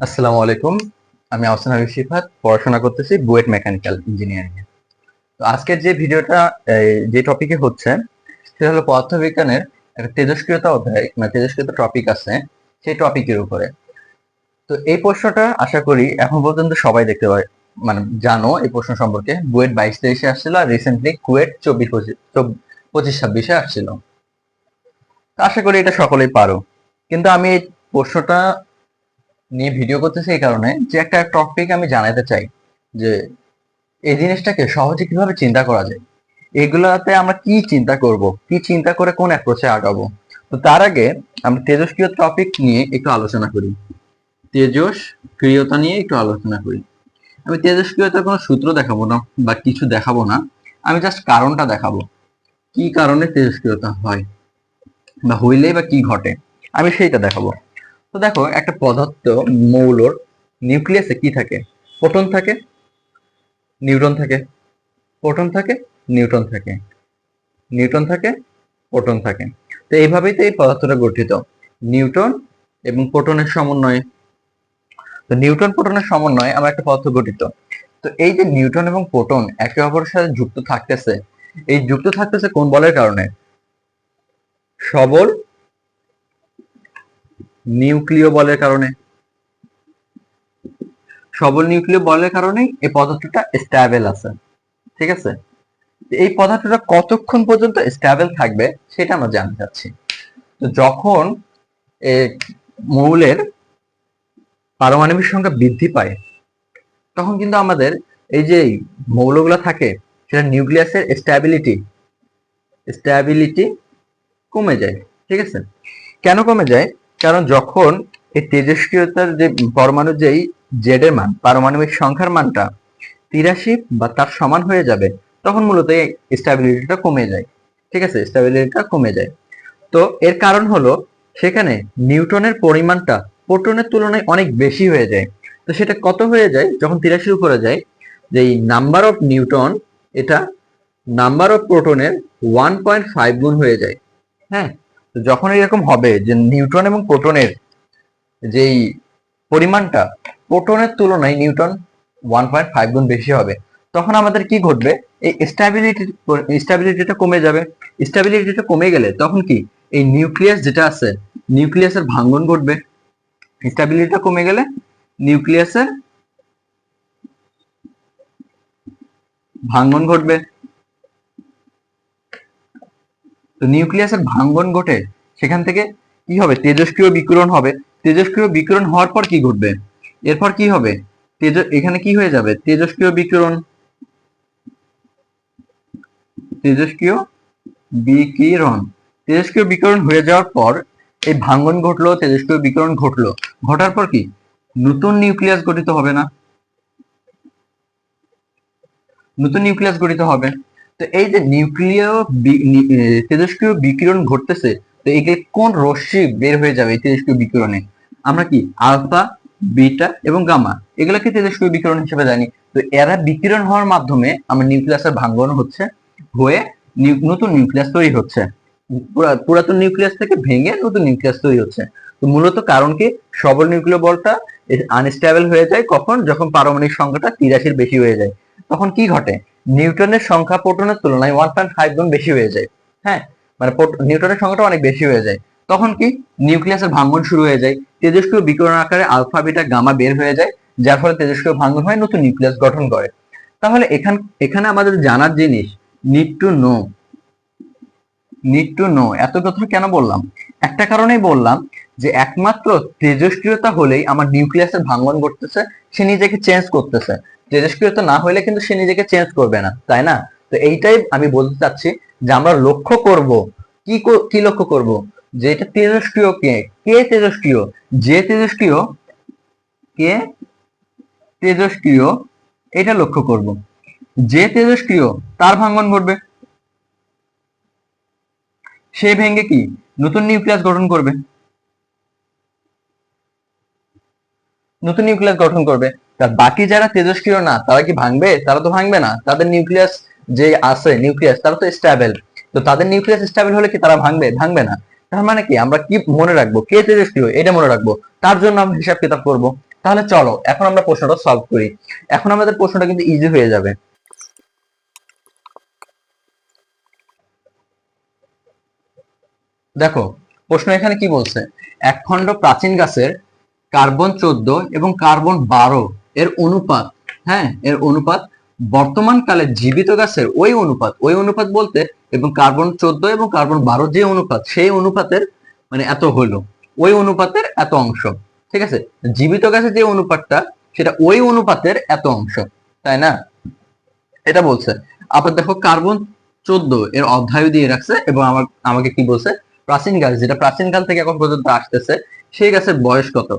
আসসালামু আলাইকুম। আমি আহসান হাবিব শিফাত, পড়াশোনা করতেছি বুয়েট মেকানিক্যাল ইঞ্জিনিয়ারিং এ। তো আজকের যে ভিডিওটা যে টপিকে হচ্ছে সেটা হলো পদার্থবিজ্ঞানের একটা তেজস্ক্রিয়তা অধ্যায়, মানে তেজস্ক্রিয়তা টপিক আছে, সেই টপিকের উপরে। তো এই প্রশ্নটা আশা করি এখন পর্যন্ত সবাই দেখতে পারে, মানে জানো এই প্রশ্ন সম্পর্কে। বুয়েট 22-23-এ আসছিল, আর রিসেন্টলি কুয়েট 24-25-26-27 আসছিল। তো আশা করি এটা সকলেই পারো। কিন্তু আমি এই প্রশ্নটা নিয়ে ভিডিও করতেছি এই কারণে যে একটা টপিক আমি জানাতে চাই যে এই জিনিসটাকে সহজে কিভাবে চিন্তা করা যায়, এগুলাতে আমরা কি চিন্তা করব, কি চিন্তা করে কোন অ্যাপ্রোচে আগাবো। তো তার আগে আমরা তেজস্ক্রিয় টপিক নিয়ে একটু আলোচনা করি, তেজস্ক্রিয়তা নিয়ে একটু আলোচনা করি। আমি তেজস্ক্রিয়তার কোনো সূত্র দেখাবো না বা কিছু দেখাবো না, আমি জাস্ট কারণটা দেখাবো, কি কারণে তেজস্ক্রিয়তা হয় বা হইলেই বা কি ঘটে, আমি সেইটা দেখাবো। তো দেখো, একটা পদার্থ মৌলর নিউক্লিয়াসে কি থাকে? প্রোটন থাকে, নিউট্রন থাকে, প্রোটন থাকে, নিউট্রন থাকে, নিউট্রন থাকে, প্রোটন থাকে। তো এইভাবেই তো এই পদার্থটা গঠিত, নিউট্রন এবং প্রোটনের সমন্বয়ে। তো নিউট্রন প্রোটনের সমন্বয়ে আমরা একটা পদার্থ গঠিত। তো এই যে নিউট্রন এবং প্রোটন একে অপরের সাথে যুক্ত থাকতেছে, এই যুক্ত থাকতেছে কোন বলের কারণে? সবল নিউক্লিয় বলের কারণে। সবল নিউক্লিয় বলের কারণেই এই পদার্থটা স্ট্যাবেল আছে। ঠিক আছে? এই পদার্থটা কতক্ষণ পর্যন্ত স্ট্যাবেল থাকবে সেটা আমরা জানতে চাচ্ছি। তো যখন এ মৌলের পারমাণবিক সংখ্যা বৃদ্ধি পায়, তখন কিন্তু আমাদের এই যে মৌলগুলো থাকে সেটা নিউক্লিয়াসের স্ট্যাবিলিটি কমে যায়। ঠিক আছে? কেন কমে যায়? কারণ যখন এই তেজস্ক্রিয়তার যে পরমাণুর যেই জেড এর মান, পারমাণবিক সংখ্যার মানটা 83 বা তার সমান হয়ে যাবে, তখন মূলত এই স্ট্যাবিলিটিটা কমে যায়। ঠিক আছে? স্ট্যাবিলিটিটা কমে যায়। তো এর কারণ হলো সেখানে নিউটনের পরিমাণটা প্রোটনের তুলনায় অনেক বেশি হয়ে যায়। তো সেটা কত হয়ে যায়? যখন 83 উপরে যায়, যে নাম্বার অফ নিউটন, এটা নাম্বার অফ প্রোটনের 1.5 গুণ হয়ে যায়। হ্যাঁ, তো যখন এরকম হবে যে নিউটন এবং প্রোটনের যেই পরিমাণটা প্রোটনের তুলনায় নিউটন 1.5 গুণ বেশি হবে, তখন আমাদের কি ঘটবে? এই স্ট্যাবিলিটিটা কমে যাবে। স্ট্যাবিলিটিটা কমে গেলে তখন কি, এই নিউক্লিয়াস যেটা আছে, নিউক্লিয়াসের ভাঙ্গন ঘটবে। স্ট্যাবিলিটিটা কমে গেলে নিউক্লিয়াসের ভাঙ্গন ঘটবে। তো নিউক্লিয়াসের ভাঙ্গন ঘটে সেখান থেকে কি হবে? তেজস্ক্রিয় বিকিরণ হবে। তেজস্ক্রিয় বিকিরণ হওয়ার পর কি ঘটবে? এরপর কি হবে? এখানে কি হয়ে যাবে? তেজস্ক্রিয় বিকিরণ, তেজস্ক্রিয় বিকিরণ, তেজস্ক্রিয় বিকিরণ হয়ে যাওয়ার পর এই ভাঙ্গন ঘটলো, তেজস্ক্রিয় বিকিরণ ঘটলো, ঘটার পর কি নতুন নিউক্লিয়াস গঠিত হবে না? নতুন নিউক্লিয়াস গঠিত হবে। তো এই যে তেজস্ক্রিয় বিকিরণ ঘটতেছে, তো এগুলো কোন রশ্মি বের হয়ে যাবে এই তেজস্ক্রিয় বিকিরণে? আমরা কি আলফা, বিটা এবং গামা, এগুলোকে তেজস্ক্রিয় বিকিরণ হিসেবে জানি। তো এরা বিকিরণ হওয়ার মাধ্যমে আমার নিউক্লিয়াসের ভাঙ্গন হচ্ছে, হয়ে নতুন নিউক্লিয়াস তৈরি হচ্ছে। পুরাতন নিউক্লিয়াস থেকে ভেঙে নতুন নিউক্লিয়াস তৈরি হচ্ছে। তো মূলত কারণ কি? সবল নিউক্লিয় বলটা আনস্টেবল হয়ে যায় কখন? যখন পারমাণবিক সংখ্যাটা 83-র বেশি হয়ে যায়। তখন কি ঘটে? নিউটনের সংখ্যা প্রোটনের তুলনায় 1.5 গুণ বেশি হয়ে যায়। হ্যাঁ, মানে নিউটনের সংখ্যাটা অনেক বেশি হয়ে যায়। তখন কি? নিউক্লিয়াসের ভাঙ্গন শুরু হয়ে যায়, তেজস্ক্রিয় বিকিরণ আকারে আলফা, বিটা, গামা বের হয়ে যায়, যার ফলে তেজস্ক্রিয় ভাঙ্গন হয়, নতুন নিউক্লিয়াস গঠন করে। তাহলে এখানে আমাদের জানার জিনিস, নিড টু নো, এত কথা কেন বললাম? একটা কারণেই বললাম, যে একমাত্র তেজস্ক্রিয়তা হলেই আমার নিউক্লিয়াসের ভাঙ্গন ঘটতেছে, সে নিজেকে চেঞ্জ করতেছে। তেজস্ক্রিয়তা না হলে কিন্তু সে নিজেকে চেঞ্জ করবে না, তাই না? তো এইটাই আমি বলতে চাচ্ছি, যে আমরা লক্ষ্য করব, কি লক্ষ্য করব? যে এটা তেজস্ক্রিয় কে, তেজস্ক্রিয়, যে তেজস্ক্রিয়, কে তেজস্ক্রিয়, এটা লক্ষ্য করব। যে তেজস্ক্রিয় তার ভাঙ্গন ঘটবে, সে ভেঙে কি নতুন নিউক্লিয়াস গঠন করবে, নতুন নিউক্লিয়াস গঠন করবে। তার বাকি যারা তেজস্ক্রিয় না, তারা কি ভাঙবে? তারা তো ভাঙবে না। তাদের নিউক্লিয়াস যে আছে, নিউক্লিয়াস তারা তো স্টেবল। তো তাদের নিউক্লিয়াস স্টেবল হলে কি তারা ভাঙবে? ভাঙবে না। তার মানে কি, আমরা কি মনে রাখবো? কে তেজস্ক্রিয় এটা মনে রাখবো, তার জন্য আমরা হিসাব কিতাব করব। তাহলে চলো এখন আমরা প্রশ্নটা সলভ করি। এখন আমাদের প্রশ্নটা কিন্তু ইজি হয়ে যাবে। দেখো প্রশ্ন এখানে কি বলছে, এক খণ্ড প্রাচীন গাছের কার্বন 14 এবং কার্বন 12 এর অনুপাত, হ্যাঁ এর অনুপাত বর্তমান কালে জীবিত গাছের ওই অনুপাত বলতে, এবং কার্বন 14 এবং কার্বন 12 যে অনুপাত সেই অনুপাতের মানে এত হলো, ওই অনুপাতের এত অংশ। ঠিক আছে, জীবিত গাছের যে অনুপাতটা সেটা ওই অনুপাতের এত অংশ, তাই না? এটা বলছে। আবার দেখো কার্বন 14 এর অধ্যায় দিয়ে রাখছে এবং আমাকে কি বলছে, প্রাচীন গাছ যেটা প্রাচীন কাল থেকে এখন পর্যন্ত আসতেছে সেই গাছের বয়স কত।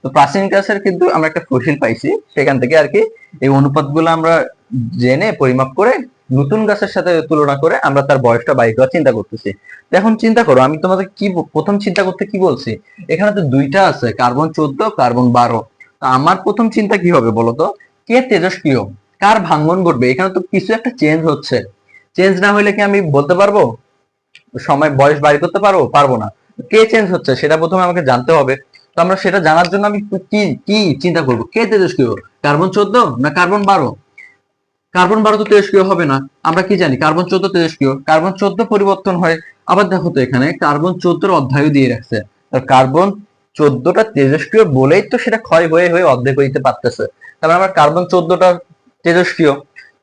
তো প্রাচীন গাছের কিন্তু আমরা একটা ফসিল পাইছি, সেখান থেকে আর কি এই অনুপাতগুলো আমরা জেনে পরিমাপ করে নতুন গাছের সাথে তুলনা করে আমরা তার বয়সটা বাড়ি করার চিন্তা করতেছি। তো এখন চিন্তা করো, আমি তোমাদের কি প্রথম চিন্তা করতে কি বলছি, এখানে তো দুইটা আছে, কার্বন 14 কার্বন 12। তো আমার প্রথম চিন্তা কি হবে বলতো, কে তেজস্ক্রিয়, কার ভাঙ্গন ঘটবে, এখানে তো কিছু একটা চেঞ্জ হচ্ছে। চেঞ্জ না হলে কি আমি বলতে পারবো, সময় বয়স বাড়ি করতে পারবো না। কে চেঞ্জ হচ্ছে সেটা প্রথমে আমাকে জানতে হবে। তো আমরা সেটা জানার জন্য আমি কি কি চিন্তা করব, কে তেজস্ক্রিয়, কার্বন 14 না কার্বন 12? কার্বন 12 তো তেজস্ক্রিয় হবে না, আমরা কি জানি কার্বন 14 তেজস্ক্রিয়, কার্বন 14 পরিবর্তন হয়। আবার দেখো তো এখানে কার্বন 14 অধ্যায় দিয়ে রাখছে, কার্বন 14টা তেজস্ক্রিয় বলেই তো সেটা ক্ষয় হয়ে হয়ে অর্ধেক হইতে পারতেছে। তাহলে আমার কার্বন 14টা তেজস্ক্রিয়।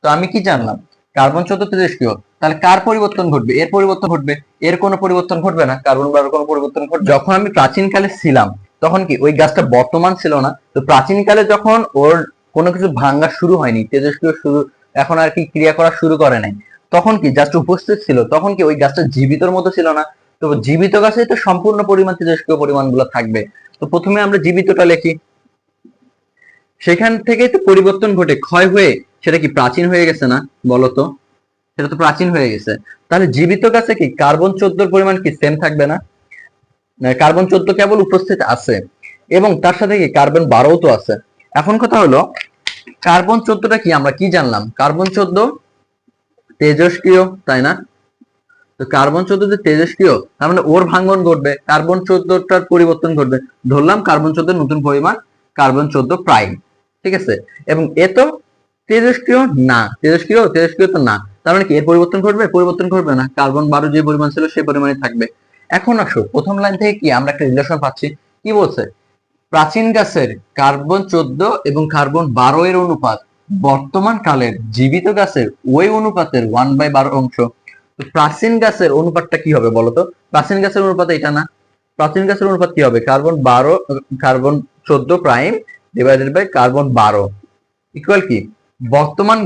তো আমি কি জানলাম কার্বন 14 তেজস্ক্রিয়, তাহলে কার পরিবর্তন ঘটবে, এর পরিবর্তন ঘটবে, এর কোনো পরিবর্তন ঘটবে না, কার্বন 12 কোনো পরিবর্তন ঘটবে। যখন আমি প্রাচীন কালে ছিলাম তখন কি ওই গাছটা বর্তমান ছিল না, তো প্রাচীন কালে যখন ওর কোনো কিছু ভাঙ্গা শুরু হয়নি, তেজস্ক্রিয় শুরু এখন আর কি ক্রিয়া করা শুরু করে নাই, তখন কি জাস্ট উপস্থিত ছিল, তখন কি ওই গাছটা জীবিতর মতো ছিল না। তো জীবিত গাছে তো সম্পূর্ণ পরিমাণ তেজস্ক্রিয় পরিমাণ গুলো থাকবে। তো প্রথমে আমরা জীবিতটা লিখি, সেখান থেকে তো পরিবর্তন ঘটে ক্ষয় হয়ে সেটা কি প্রাচীন হয়ে গেছে না, বলতো? সেটা তো প্রাচীন হয়ে গেছে। তাহলে জীবিত গাছে কি কার্বন 14 পরিমাণ কি সেম থাকবে না? কার্বন 14 কেবল উপস্থিত আছে এবং তার সাথে কি কার্বন 12 তো আছে। এখন কথা হলো কার্বন 14টা কি আমরা কি জানলাম, কার্বন 14 তেজস্ক্রিয়, তাই না? তো কার্বন 14 যে তেজস্ক্রিয় তার মানে ওর ভাঙ্গন ঘটবে, কার্বন 14টার পরিবর্তন ঘটবে। ধরলাম কার্বন 14 নতুন পরিমাণ কার্বন 14 প্রাইম, ঠিক আছে। এবং এ তো তেজস্ক্রিয় না, তেজস্ক্রিয় তো না, তার মানে কি এর পরিবর্তন ঘটবে, পরিবর্তন ঘটবে না, কার্বন 12 যে পরিমাণ ছিল সেই পরিমাণে থাকবে। এখন আসো প্রথম লাইন থেকে কি আমরা একটা রিলেশন পাচ্ছি, কি বলছে, প্রাচীন গাছের কার্বন 14 এবং কার্বন 12 এর অনুপাত বর্তমান কালের জীবিত গাছের ওই অনুপাতের 1/12 অংশ। তো প্রাচীন গাছের অনুপাতটা কি হবে বলতো, প্রাচীন গাছের অনুপাত এটা না, প্রাচীন গাছের অনুপাত কি হবে, carbon 14 prime divided by carbon 12 equal কি বর্তমান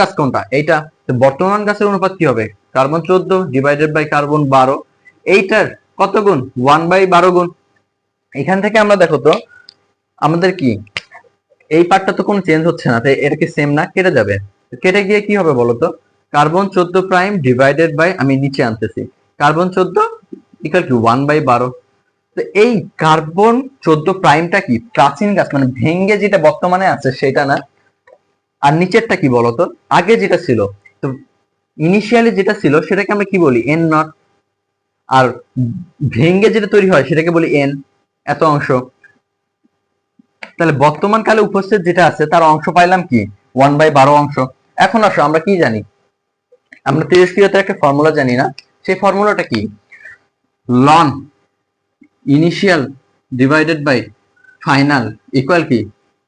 গাছ কোনটা, এইটা। তো বর্তমান গাছের অনুপাত কি হবে, কার্বন 14 ডিভাইডেড বাই কার্বন 12, এইটার কত গুণ, 1/12 গুণ। এখান থেকে আমরা দেখো তো আমাদের কি এই পার্টটা তো কোনো চেঞ্জ হচ্ছে না, তাই এটা কি সেম না, কেটে যাবে। কেটে গিয়ে কি হবে বলতো, কার্বন 14 প্রাইম ডিভাইডেড বাই, আমি নিচে আনতেছি, কার্বন 14 ইকুয়াল কি 1/12। তো এই কার্বন 14 প্রাইমটা কি প্রাচীন গাছ মানে ভেঙ্গে যেটা বর্তমানে আছে সেটা না, আর নিচেরটা কি বলতো, আগে যেটা ছিল, তো ইনিশিয়ালি যেটা ছিল সেটাকে আমরা কি বলি এন নট, আর ভেঙ্গে যেটা তৈরি হয় সেটাকে বলি এন, এত অংশ। তাহলে বর্তমান কালে উপস্থিত যেটা আছে তার অংশ পাইলাম কি 1/12 অংশ। এখন আসো আমরা কি জানি, আমরা তেজস্ক্রিয়তার একটা ফর্মুলা জানি না, সেই ফর্মুলাটা কি, ln initial divided by final equal কি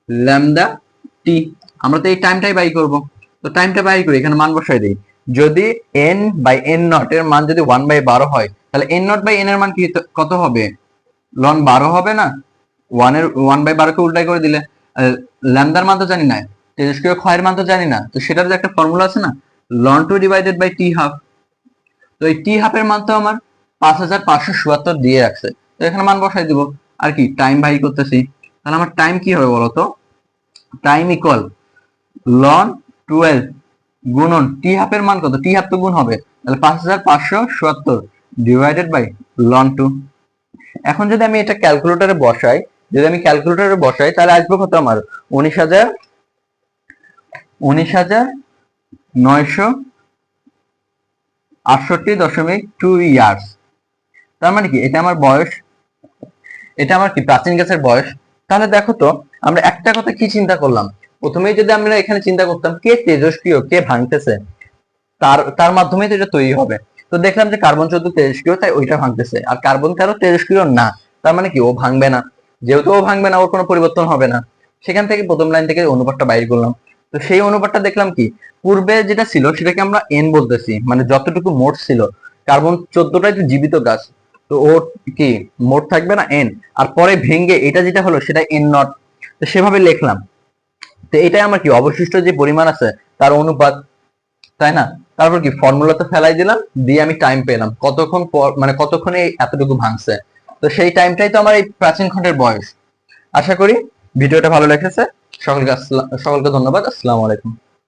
ল্যামডা টি। আমরা তো এই টাইমটাই বাই করব, তো টাইমটা বাই করি, এখানে মান বসাই দিই। যদি এন বাই এন নট এর মান যদি 1/12 হয়, তাহলে এন নট বাই এন এর মান কি কত হবে, লন 12 হবে না, 1/12 কে উল্টাই করে দিলে। ল্যামডার মান তো জানি না, তেজস্ক্রিয় ক্ষয়ের মান তো জানি না, তো সেটার যে একটা ফর্মুলা আছে না, ln 2 divided by T half. তো এই টি হাফের মান তো আমার 5577 দিয়ে রাখছে, তো এখানে মান বসাই দিব। আর কি টাইম বাই করতেছি, তাহলে আমার টাইম কি হবে বলতো, টাইম ইকুয়াল লন 12 গুণন টি হাফের মান কত, টি হাফ তো গুণ হবে, তাহলে 5577 ডিভাইডেড বাই লন 2। এখন যদি আমি এটা ক্যালকুলেটরে বসাই, তাহলে আসবে কত আমার 19,968.2 ইয়ার্স। তার মানে কি এটা আমার বয়স, এটা আমার কি প্রাচীন গাছের বয়স। তাহলে দেখো তো, আমরা একটা কথা কি চিন্তা করলাম, প্রথমেই যদি আমরা এখানে চিন্তা করতাম কে তেজস্ক্রিয় কে ভাঙতেছে, তার তার মাধ্যমে তো এটা তৈরি হবে। তো দেখলাম যে কার্বন 14 তেজস্ক্রিয়, তাই ওইটা ভাঙতেছে, আর কার্বন 13 তেজস্ক্রিয় না, তার মানে কি ও ভাঙবে না। যেহেতু ও ভাঙবে না, ওর কোনো পরিবর্তন হবে না, সেখান থেকে প্রথম লাইন থেকে অনুপাতটা বাইর করলাম। তো সেই অনুপাতটা দেখলাম কি, পূর্বে যেটা ছিল সেটাকে আমরা এন বলতেছি, মানে যতটুকু মোট ছিল, কার্বন 14টাই তো জীবিত গাছ, তো ওর কি মোট থাকবে না এন, আর পরে ভেঙে এটা যেটা হলো সেটা এন নট, তো সেভাবে লিখলাম। তো এটাই আমার কি অবশিষ্ট যে পরিমাণ আছে তার অনুপাত, তাই না? তারপর কি ফর্মুলাতে ফেলাই দিলাম, দিয়ে আমি টাইম পেলাম কতক্ষণ পর, মানে কতক্ষণে এতটুকু ভাঙছে। তো সেই টাইমটাই তো আমার এই প্রাচীন খণ্ডের বয়স। আশা করি ভিডিওটা ভালো লেগেছে। সকলকে ধন্যবাদ। আসসালামু আলাইকুম।